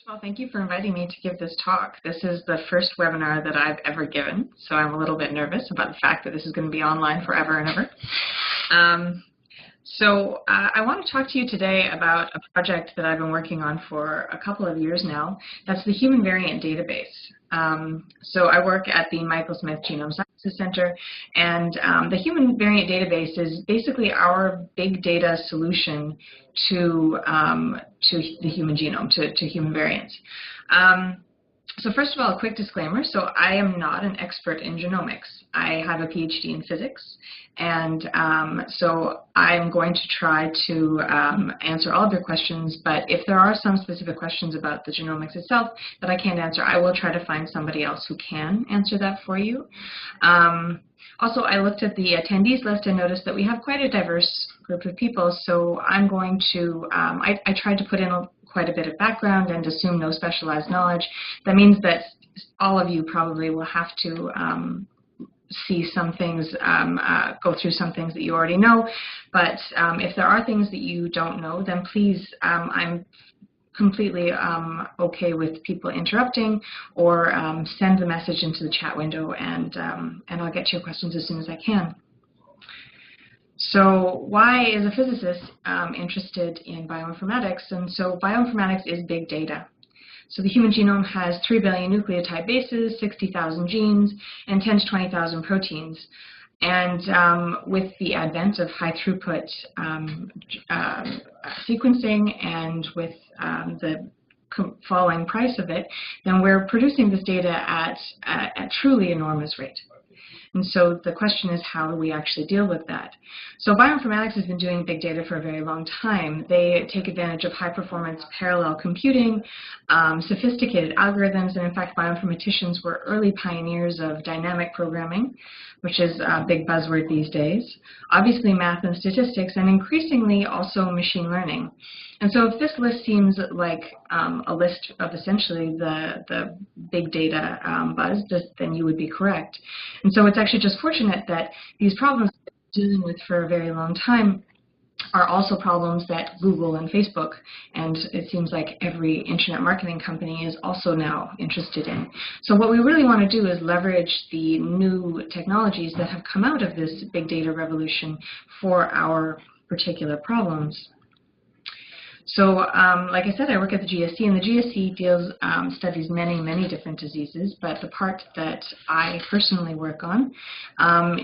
Well, thank you for inviting me to give this talk. This is the first webinar that I've ever given, so I'm a little bit nervous about the fact that this is going to be online forever and ever. I want to talk to you today about a project that I've been working on for a couple of years now. That's the Human Variant Database. So I work at the Michael Smith Genome Sciences Centre, and the Human Variant Database is basically our big data solution to the human genome, to human variants. So first of all, a quick disclaimer. So I am not an expert in genomics. I have a PhD in physics, and so I'm going to try to answer all of your questions, but if there are some specific questions about the genomics itself that I can't answer, I will try to find somebody else who can answer that for you. Also, I looked at the attendees list and noticed that we have quite a diverse group of people, so I'm going to, I tried to put in quite a bit of background and assume no specialized knowledge. That means that all of you probably will have to see some things, go through some things that you already know, but if there are things that you don't know, then please, I'm completely okay with people interrupting, or send the message into the chat window, and I'll get to your questions as soon as I can. So why is a physicist interested in bioinformatics? And so bioinformatics is big data. So the human genome has 3 billion nucleotide bases, 60,000 genes, and 10 to 20,000 proteins. And with the advent of high throughput sequencing, and with the falling price of it, then we're producing this data at a truly enormous rate. And so the question is, how do we actually deal with that? So bioinformatics has been doing big data for a very long time. They take advantage of high-performance parallel computing, sophisticated algorithms, and in fact, bioinformaticians were early pioneers of dynamic programming, which is a big buzzword these days. Obviously, math and statistics, and increasingly also machine learning. And so if this list seems like a list of essentially the big data buzz, then you would be correct. And so it's actually just fortunate that these problems that we're dealing with for a very long time are also problems that Google and Facebook, and it seems like every internet marketing company, is also now interested in. So what we really want to do is leverage the new technologies that have come out of this big data revolution for our particular problems. So, like I said, I work at the GSC, and the GSC studies many different diseases, but the part that I personally work on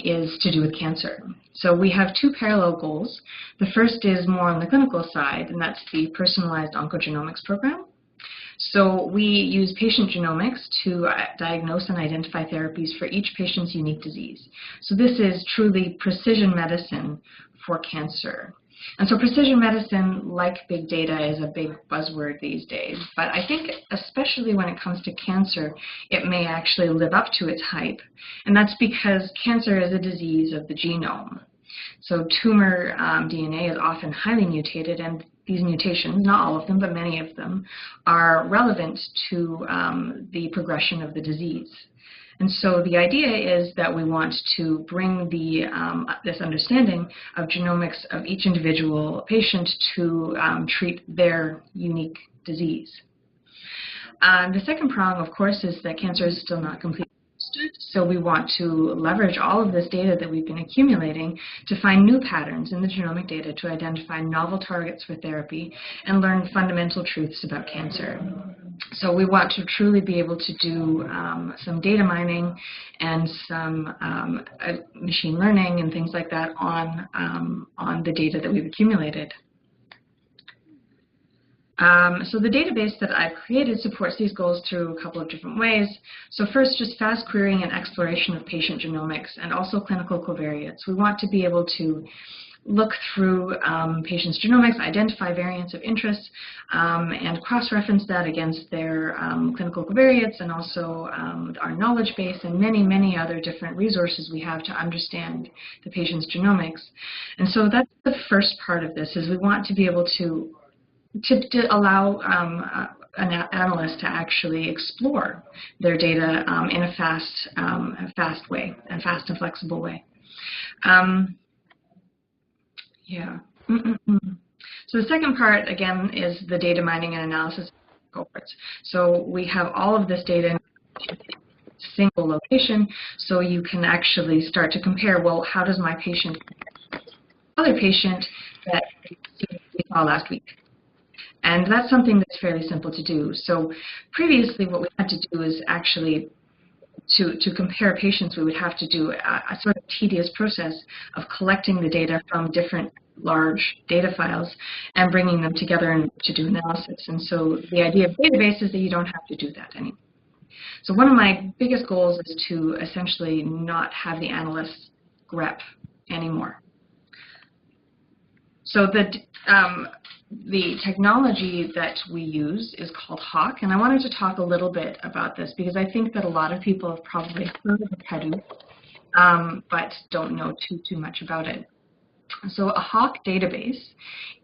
is to do with cancer. So we have two parallel goals. The first is more on the clinical side, and that's the personalized oncogenomics program. So we use patient genomics to diagnose and identify therapies for each patient's unique disease. So this is truly precision medicine for cancer. And so precision medicine, like big data, is a big buzzword these days. But I think especially when it comes to cancer, it may actually live up to its hype. And that's because cancer is a disease of the genome. So tumor DNA is often highly mutated, and these mutations, not all of them, but many of them, are relevant to the progression of the disease. And so the idea is that we want to bring this understanding of genomics of each individual patient to treat their unique disease. The second prong, of course, is that cancer is still not completely understood. So we want to leverage all of this data that we've been accumulating to find new patterns in the genomic data to identify novel targets for therapy and learn fundamental truths about cancer. So we want to truly be able to do some data mining and some machine learning and things like that on the data that we've accumulated. So the database that I've created supports these goals through a couple of different ways. So first, just fast querying and exploration of patient genomics and also clinical covariates. We want to be able to look through patients' genomics, identify variants of interest, and cross-reference that against their clinical covariates, and also our knowledge base and many other different resources we have to understand the patient's genomics. And so that's the first part of this, is we want to be able to allow an analyst to actually explore their data in a fast way, a fast and flexible way. So the second part, again, is the data mining and analysis cohorts. So we have all of this data in a single location, so you can actually start to compare, well, how does my patient compare to other patient that we saw last week? And that's something that's fairly simple to do. So previously what we had to do is actually to compare patients, we would have to do a sort of tedious process of collecting the data from different large data files and bringing them together and to do analysis. And so the idea of database is that you don't have to do that anymore. So one of my biggest goals is to essentially not have the analysts grep anymore. So the technology that we use is called HAWQ, and I wanted to talk a little bit about this because I think that a lot of people have probably heard of Hadoop, but don't know too much about it. So a HAWQ database,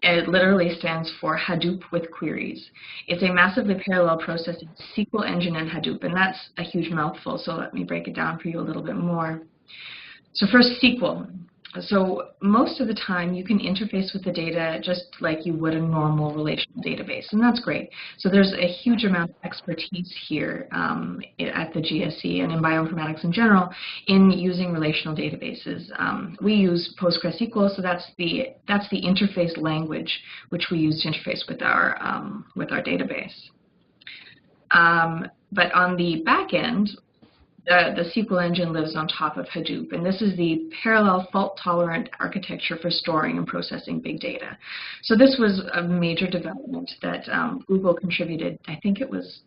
it literally stands for Hadoop with queries. It's a massively parallel processing SQL engine in Hadoop, and that's a huge mouthful, so let me break it down for you a little bit more. So first, SQL. So most of the time you can interface with the data just like you would a normal relational database, and that's great. So there's a huge amount of expertise here at the GSC and in bioinformatics in general in using relational databases. We use PostgreSQL, so that's the interface language which we use to interface with our database. But on the back end, the SQL engine lives on top of Hadoop, and this is the parallel fault-tolerant architecture for storing and processing big data. So this was a major development that Google contributed, I think it was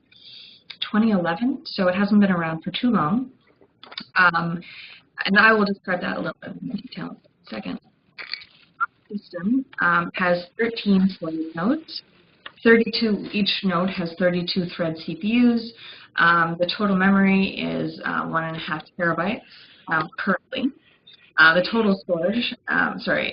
2011, so it hasn't been around for too long. And I will describe that a little bit in detail in a second. The system has 13 threaded nodes. Each node has 32 thread CPUs. The total memory is 1.5 terabytes currently. The total storage,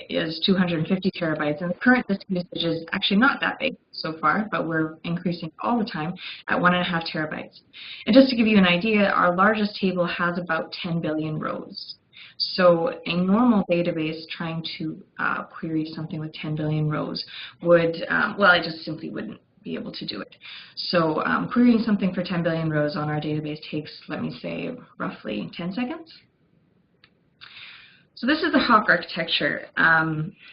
is 250 terabytes, and the current disk usage is actually not that big so far, but we're increasing all the time at 1.5 terabytes. And just to give you an idea, our largest table has about 10 billion rows. So a normal database trying to query something with 10 billion rows would, well, I just simply wouldn't be able to do it. So querying something for 10 billion rows on our database takes, let me say, roughly 10 seconds. So this is the HAWQ architecture.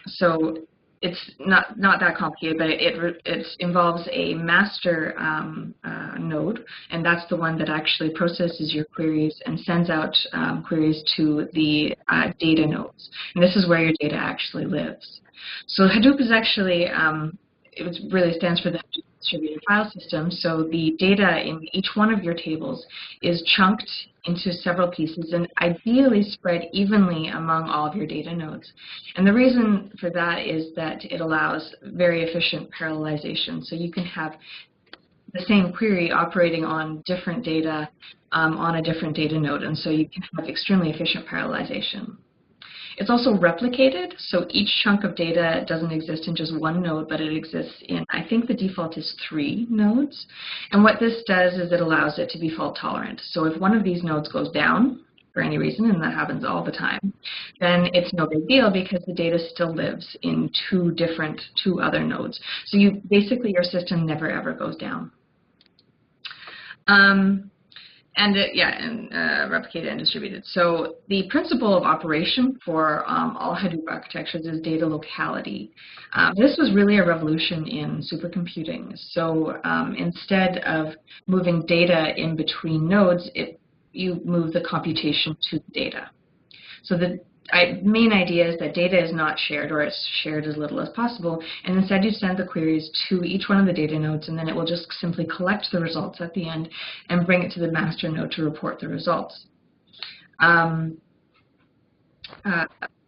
So it's not that complicated, but it involves a master node, and that's the one that actually processes your queries and sends out queries to the data nodes. And this is where your data actually lives. So Hadoop is actually, it really stands for the distributed file system. So the data in each one of your tables is chunked into several pieces and ideally spread evenly among all of your data nodes. And the reason for that is that it allows very efficient parallelization. So you can have the same query operating on different data on a different data node, and so you can have extremely efficient parallelization. It's also replicated, so each chunk of data doesn't exist in just one node, but it exists in, I think the default is 3 nodes. And what this does is it allows it to be fault tolerant. So if one of these nodes goes down for any reason, and that happens all the time, then it's no big deal because the data still lives in 2 other nodes. So basically your system never ever goes down. Replicated and distributed. So the principle of operation for all Hadoop architectures is data locality. This was really a revolution in supercomputing. So instead of moving data in between nodes, you move the computation to the data. So the main idea is that data is not shared, or it's shared as little as possible, and instead you send the queries to each one of the data nodes, and then it will just simply collect the results at the end and bring it to the master node to report the results.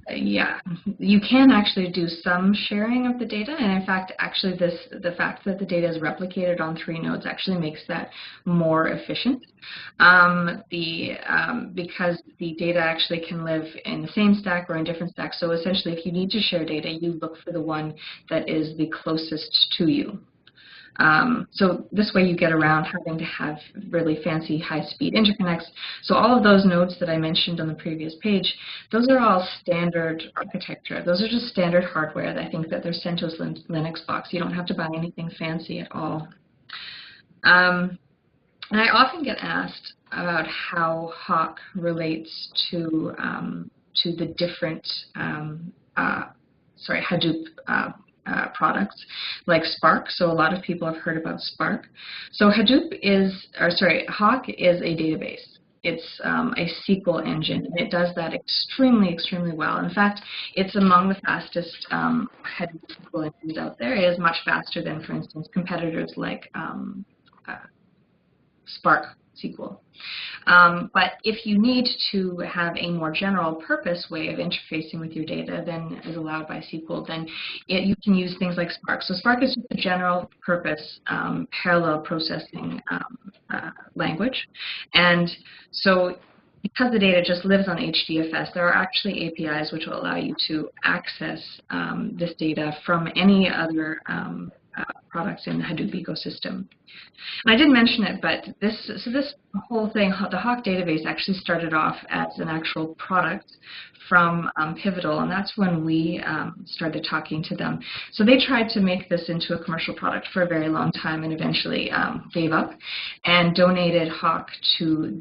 You can actually do some sharing of the data, and in fact, actually the fact that the data is replicated on 3 nodes actually makes that more efficient because the data actually can live in the same stack or in different stacks. So essentially, if you need to share data, you look for the one that is the closest to you. So this way you get around having to have really fancy high-speed interconnects. So all of those nodes that I mentioned on the previous page, those are all standard architecture. Those are just standard hardware. I think that they're CentOS Linux box. You don't have to buy anything fancy at all. And I often get asked about how HAWQ relates to the different Hadoop products like Spark. So a lot of people have heard about Spark. So HAWQ is a database. It's a SQL engine, and it does that extremely, extremely well. In fact, it's among the fastest Hadoop SQL engines out there. It is much faster than, for instance, competitors like Spark SQL. But if you need to have a more general purpose way of interfacing with your data than is allowed by SQL, then you can use things like Spark. So Spark is just a general purpose parallel processing language. And so because the data just lives on HDFS, there are actually APIs which will allow you to access this data from any other products in the Hadoop ecosystem. And I didn't mention it, but this whole thing, the HAWQ database, actually started off as an actual product from Pivotal, and that's when we started talking to them. So they tried to make this into a commercial product for a very long time, and eventually gave up and donated HAWQ to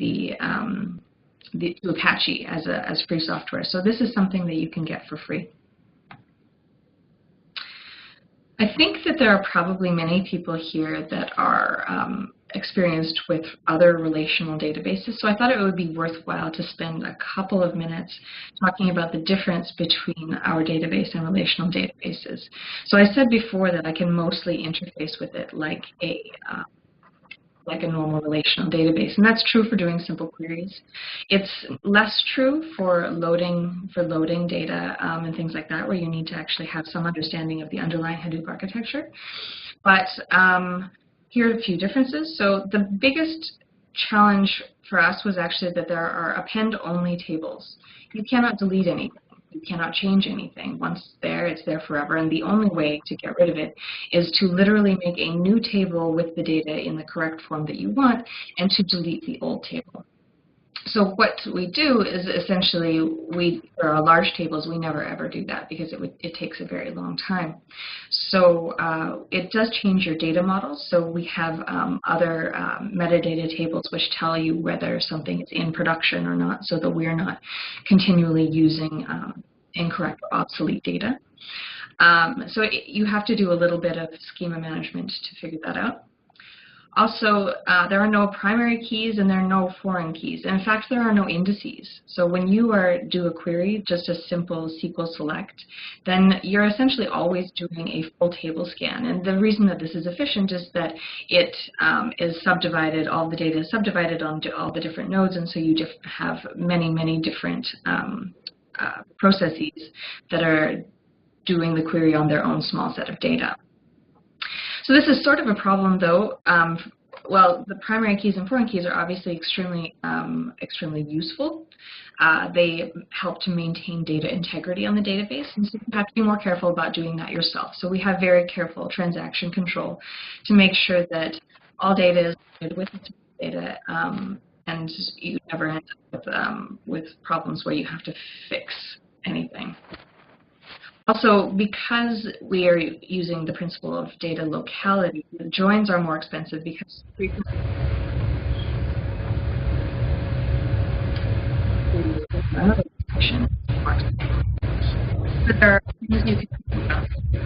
Apache as free software. So this is something that you can get for free. I think that there are probably many people here that are experienced with other relational databases, so I thought it would be worthwhile to spend a couple of minutes talking about the difference between our database and relational databases. So I said before that I can mostly interface with it like a normal relational database, and that's true for doing simple queries. It's less true for loading data and things like that, where you need to actually have some understanding of the underlying Hadoop architecture. But here are a few differences. So the biggest challenge for us was actually that there are append-only tables. You cannot delete anything. You cannot change anything. Once it's there forever, and the only way to get rid of it is to literally make a new table with the data in the correct form that you want and to delete the old table. So what we do is essentially, for our large tables, we never ever do that because it takes a very long time. So it does change your data models. So we have other metadata tables which tell you whether something is in production or not, so that we're not continually using incorrect or obsolete data. So you have to do a little bit of schema management to figure that out. Also, there are no primary keys and there are no foreign keys. And in fact, there are no indices. So when you do a query, just a simple SQL select, then you're essentially always doing a full table scan. And the reason that this is efficient is that it is subdivided, all the data is subdivided onto all the different nodes, and so you have many, many different processes that are doing the query on their own small set of data. So this is sort of a problem, though. Well, the primary keys and foreign keys are obviously extremely useful. They help to maintain data integrity on the database, and so you have to be more careful about doing that yourself. So we have very careful transaction control to make sure that all data is with its data, and you never end up with problems where you have to fix anything. Also, because we are using the principle of data locality, the joins are more expensive because frequently but there are things you can do.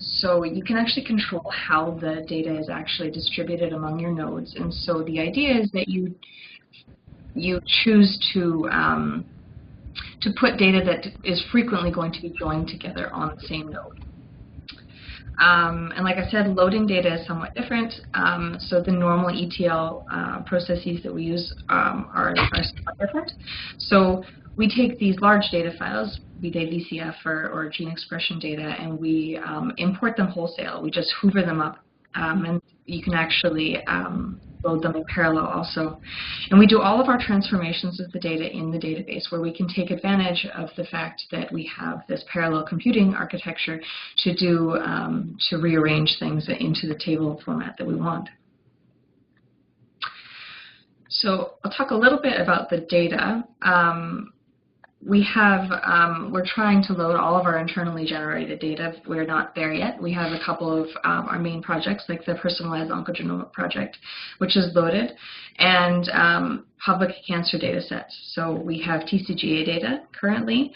So you can actually control how the data is actually distributed among your nodes, and so the idea is that you choose to put data that is frequently going to be joined together on the same node. And like I said, loading data is somewhat different. So the normal ETL processes that we use are somewhat different. So we take these large data files, be they VCF or gene expression data, and we import them wholesale. We just hoover them up, and you can actually load them in parallel also. And we do all of our transformations of the data in the database, where we can take advantage of the fact that we have this parallel computing architecture to rearrange things into the table format that we want. So I'll talk a little bit about the data. we're trying to load all of our internally generated data. We're not there yet. We have a couple of our main projects, like the Personalized Oncogenomic Project, which is loaded, and public cancer data sets. So we have TCGA data currently,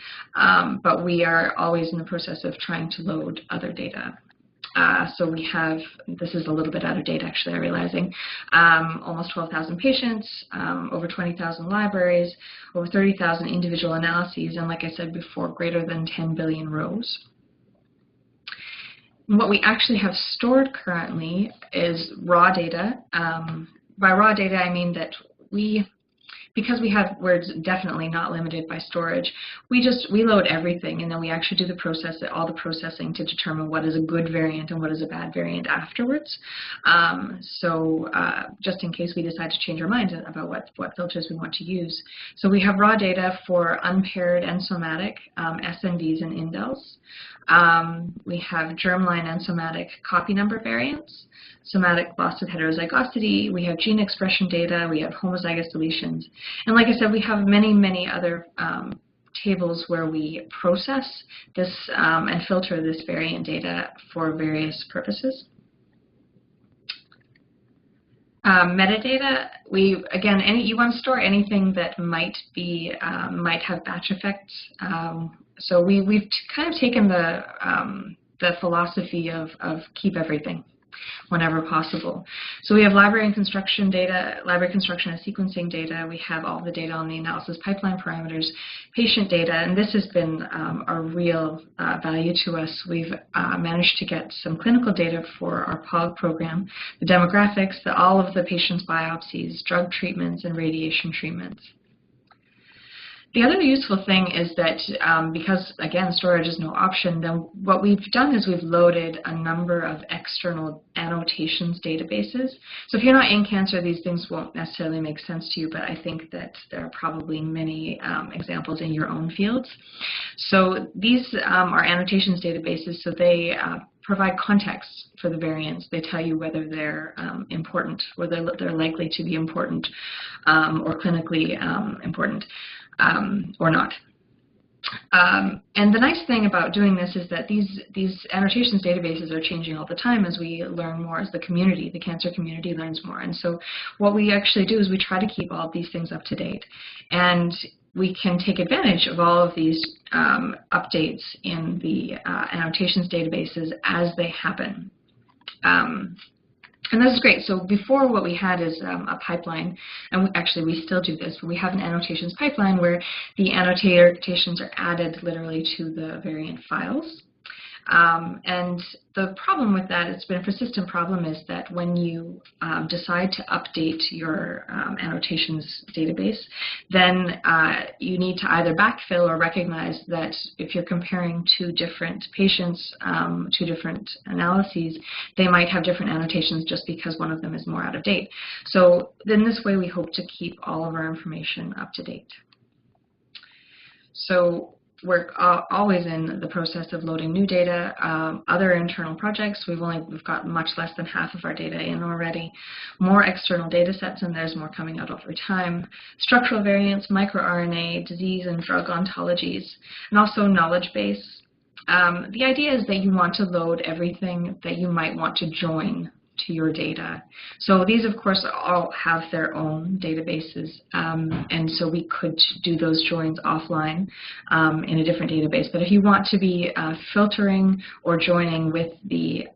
but we are always in the process of trying to load other data. So we have, this is a little bit out of date actually, I'm realizing, almost 12,000 patients, over 20,000 libraries, over 30,000 individual analyses, and like I said before, greater than 10 billion rows. What we actually have stored currently is raw data. By raw data, I mean that we're definitely not limited by storage. We load everything, and then we actually do all the processing to determine what is a good variant and what is a bad variant afterwards. Just in case we decide to change our mind about what filters we want to use. So we have raw data for unpaired and somatic SNVs and indels. We have germline and somatic copy number variants, somatic loss of heterozygosity, we have gene expression data, we have homozygous deletions, and like I said, we have many, many other tables where we process this and filter this variant data for various purposes. Metadata, you want to store anything that might have batch effects. So we've kind of taken the philosophy of keep everything whenever possible. So we have library and construction data, library construction and sequencing data. We have all the data on the analysis pipeline parameters, patient data, and this has been a real value to us. We've managed to get some clinical data for our HAWQ program, the demographics, all of the patient's biopsies, drug treatments, and radiation treatments. The other useful thing is that because, again, storage is no option, then what we've done is we've loaded a number of external annotations databases. So if you're not in cancer, these things won't necessarily make sense to you, but I think that there are probably many examples in your own fields. So these are annotations databases, so they provide context for the variants. They tell you whether they're important, whether they're likely to be important or clinically important. Or not. And the nice thing about doing this is that these annotations databases are changing all the time as we learn more, as the cancer community learns more. And so what we actually do is we try to keep all of these things up to date. And we can take advantage of all of these updates in the annotations databases as they happen. And this is great. So before, what we had is a pipeline, and actually we still do this, but we have an annotations pipeline where the annotations are added literally to the variant files. And the problem with that, it's been a persistent problem, is that when you decide to update your annotations database, then you need to either backfill or recognize that if you're comparing two different patients, two different analyses, they might have different annotations just because one of them is more out of date. So in this way, we hope to keep all of our information up to date. So we're always in the process of loading new data. Other internal projects, we've got much less than half of our data in already. More external data sets, and there's more coming out over time. Structural variants, microRNA, disease and drug ontologies, and also knowledge base. The idea is that you want to load everything that you might want to join to your data. So these, of course, all have their own databases, and so we could do those joins offline in a different database. But if you want to be filtering or joining with the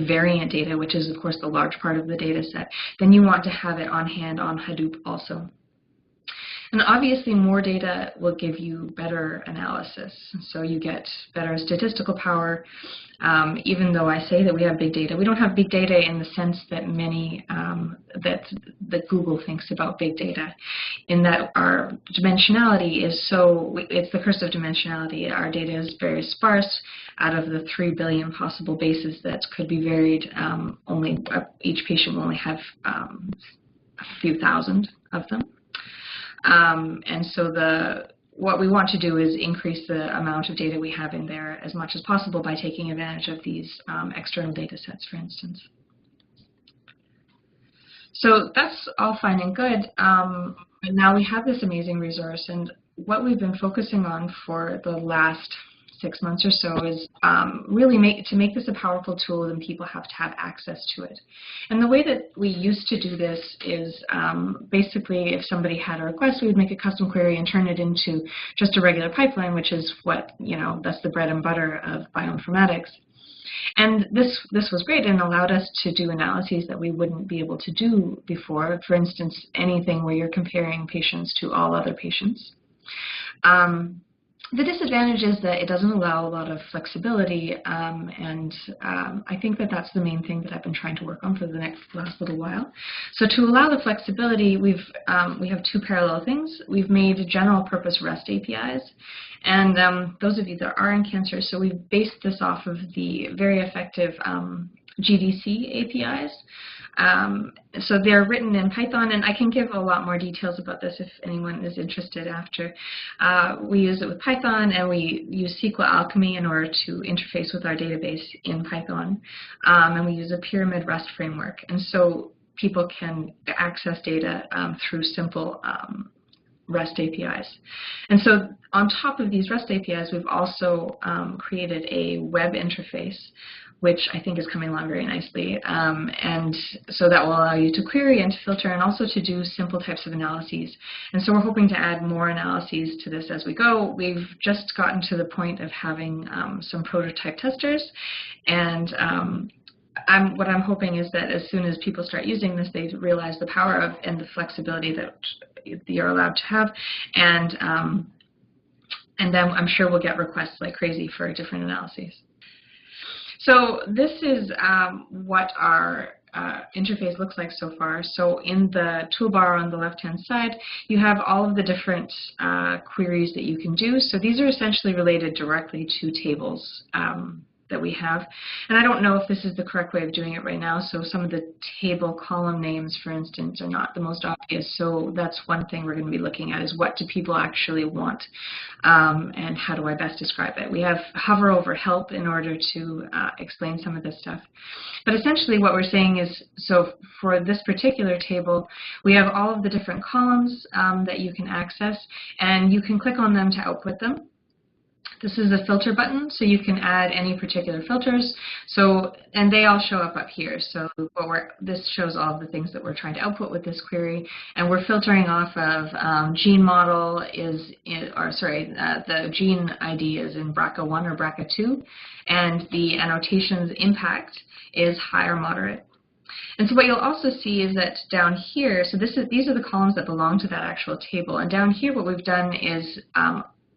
variant data, which is, of course, the large part of the data set, then you want to have it on hand on Hadoop also. And obviously, more data will give you better analysis. So you get better statistical power. Even though I say that we have big data, we don't have big data in the sense that that Google thinks about big data, in that our dimensionality is it's the curse of dimensionality. Our data is very sparse. Out of the 3 billion possible bases that could be varied, each patient will only have a few thousand of them. And so what we want to do is increase the amount of data we have in there as much as possible by taking advantage of these external data sets, for instance. So that's all fine and good. But now we have this amazing resource, and what we've been focusing on for the last 6 months or so is really to make this a powerful tool, then people have to have access to it. And the way that we used to do this is basically if somebody had a request, we would make a custom query and turn it into just a regular pipeline, which is what, that's the bread and butter of bioinformatics. And this was great and allowed us to do analyses that we wouldn't be able to do before. For instance, anything where you're comparing patients to all other patients. The disadvantage is that it doesn't allow a lot of flexibility, and I think that that's the main thing that I've been trying to work on for the last little while. So to allow the flexibility, we have two parallel things. We've made general purpose REST APIs, and those of you that are in cancer, so we've based this off of the very effective GDC APIs. So they're written in Python, and I can give a lot more details about this if anyone is interested after. We use it with Python, and we use SQL Alchemy in order to interface with our database in Python, and we use a pyramid REST framework. And so people can access data through simple REST APIs. And so on top of these REST APIs, we've also created a web interface, which I think is coming along very nicely. And so that will allow you to query and to filter and also to do simple types of analyses. And so we're hoping to add more analyses to this as we go. We've just gotten to the point of having some prototype testers. And what I'm hoping is that as soon as people start using this, they realize the power of and the flexibility that you're allowed to have. And then I'm sure we'll get requests like crazy for different analyses. So this is what our interface looks like so far. So in the toolbar on the left-hand side, you have all of the different queries that you can do. So these are essentially related directly to tables that we have. And I don't know if this is the correct way of doing it right now. So some of the table column names, for instance, are not the most obvious. So that's one thing we're going to be looking at is what do people actually want and how do I best describe it. We have hover over help in order to explain some of this stuff. But essentially what we're saying is, so for this particular table, we have all of the different columns that you can access, and you can click on them to output them. This is a filter button, so you can add any particular filters. So, and they all show up here. So this shows all of the things that we're trying to output with this query, and we're filtering off of gene model the gene ID is in BRCA1 or BRCA2, and the annotations impact is high or moderate. And so what you'll also see is that down here, so these are the columns that belong to that actual table, and down here what we've done is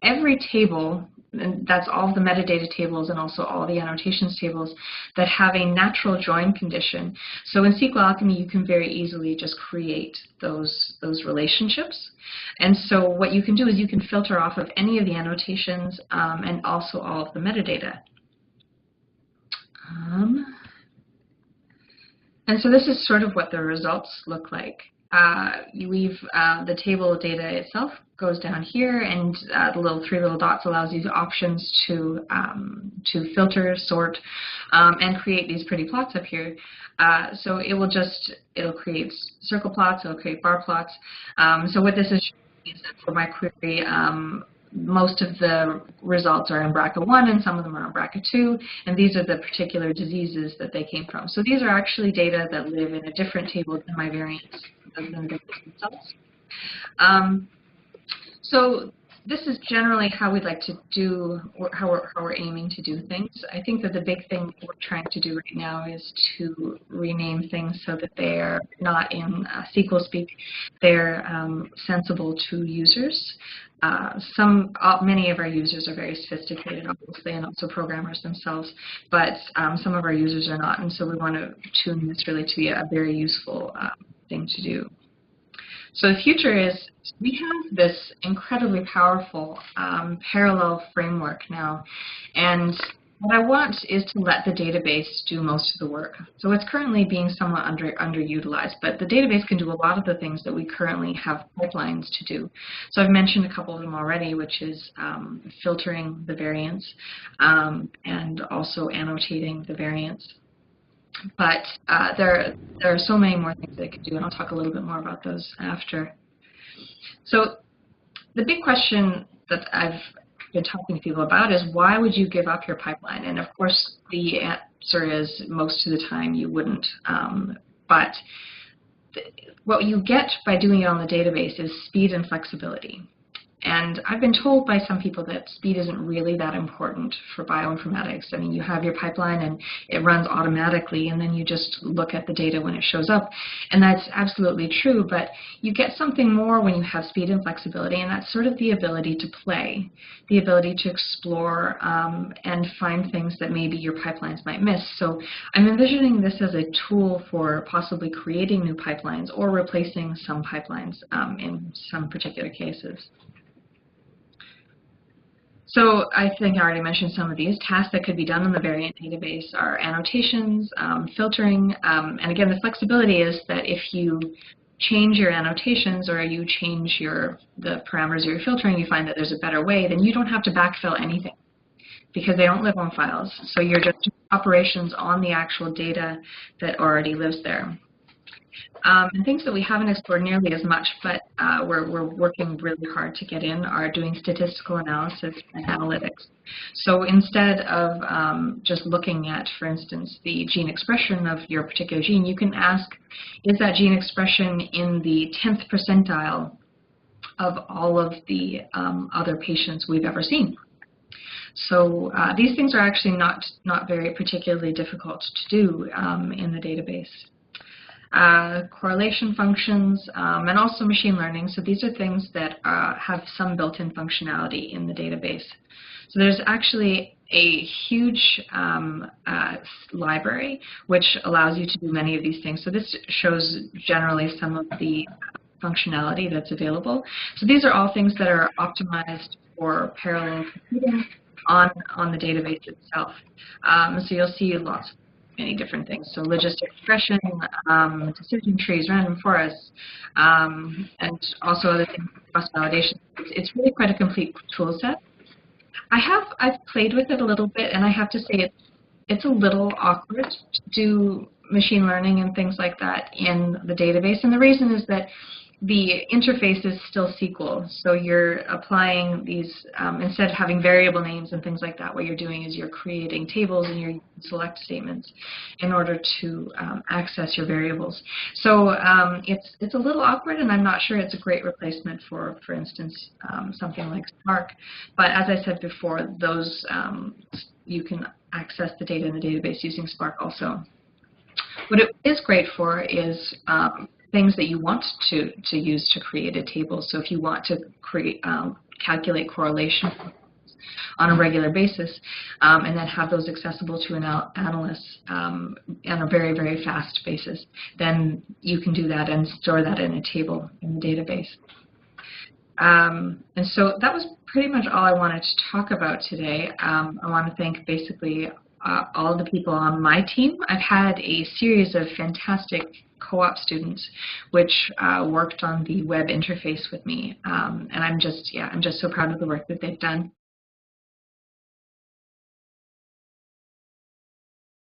every table, and that's all the metadata tables and also all the annotations tables that have a natural join condition. So in SQL Alchemy, you can very easily just create those relationships. And so what you can do is you can filter off of any of the annotations and also all of the metadata. And so this is sort of what the results look like. The table data itself goes down here, and the three little dots allows you options to filter, sort, and create these pretty plots up here. So it'll create circle plots, it'll create bar plots. So what this is showing is that for my query, most of the results are in BRCA1 and some of them are in BRCA2, and these are the particular diseases that they came from. So these are actually data that live in a different table than my variants than the themselves. So this is generally how we'd like to do, or how we're aiming to do things. I think that the big thing we're trying to do right now is to rename things so that they're not in SQL speak. They're sensible to users. Many of our users are very sophisticated, obviously, and also programmers themselves, but some of our users are not, and so we want to tune this really to be a very useful thing to do. So the future is we have this incredibly powerful parallel framework now, and what I want is to let the database do most of the work. So it's currently being somewhat underutilized, but the database can do a lot of the things that we currently have pipelines to do. So I've mentioned a couple of them already, which is filtering the variants and also annotating the variants. But there are so many more things that it can do, and I'll talk a little bit more about those after. So the big question that I've been talking to people about is, why would you give up your pipeline? And of course, the answer is most of the time you wouldn't. But what you get by doing it on the database is speed and flexibility. And I've been told by some people that speed isn't really that important for bioinformatics. I mean, you have your pipeline and it runs automatically, and then you just look at the data when it shows up. And that's absolutely true, but you get something more when you have speed and flexibility, and that's sort of the ability to play, the ability to explore and find things that maybe your pipelines might miss. So I'm envisioning this as a tool for possibly creating new pipelines or replacing some pipelines in some particular cases. So I think I already mentioned some of these. Tasks that could be done in the variant database are annotations, filtering, and again, the flexibility is that if you change your annotations or you change the parameters you're filtering, you find that there's a better way, then you don't have to backfill anything because they don't live on files. So you're just doing operations on the actual data that already lives there. And things that we haven't explored nearly as much, but we're working really hard to get in, are doing statistical analysis and analytics. So instead of just looking at, for instance, the gene expression of your particular gene, you can ask, is that gene expression in the 10th percentile of all of the other patients we've ever seen? So these things are actually not very particularly difficult to do in the database. Correlation functions, and also machine learning. So these are things that have some built-in functionality in the database. So there's actually a huge library which allows you to do many of these things. So this shows generally some of the functionality that's available. So these are all things that are optimized for parallel computing on the database itself. So you'll see many different things. So logistic regression, decision trees, random forests, and also other things, cross-validation. It's really quite a complete tool set. I've played with it a little bit, and I have to say it's a little awkward to do machine learning and things like that in the database. And the reason is that the interface is still SQL, so you're applying these, instead of having variable names and things like that, what you're doing is you're creating tables and you're using select statements in order to access your variables. So it's a little awkward, and I'm not sure it's a great replacement for instance, something like Spark. But as I said before, those you can access the data in the database using Spark also. What it is great for is things that you want to use to create a table. So if you want to calculate correlation on a regular basis and then have those accessible to analysts on a very, very fast basis, then you can do that and store that in a table in the database. And so that was pretty much all I wanted to talk about today. I want to thank basically all the people on my team. I've had a series of fantastic co-op students which worked on the web interface with me, and I'm just so proud of the work that they've done.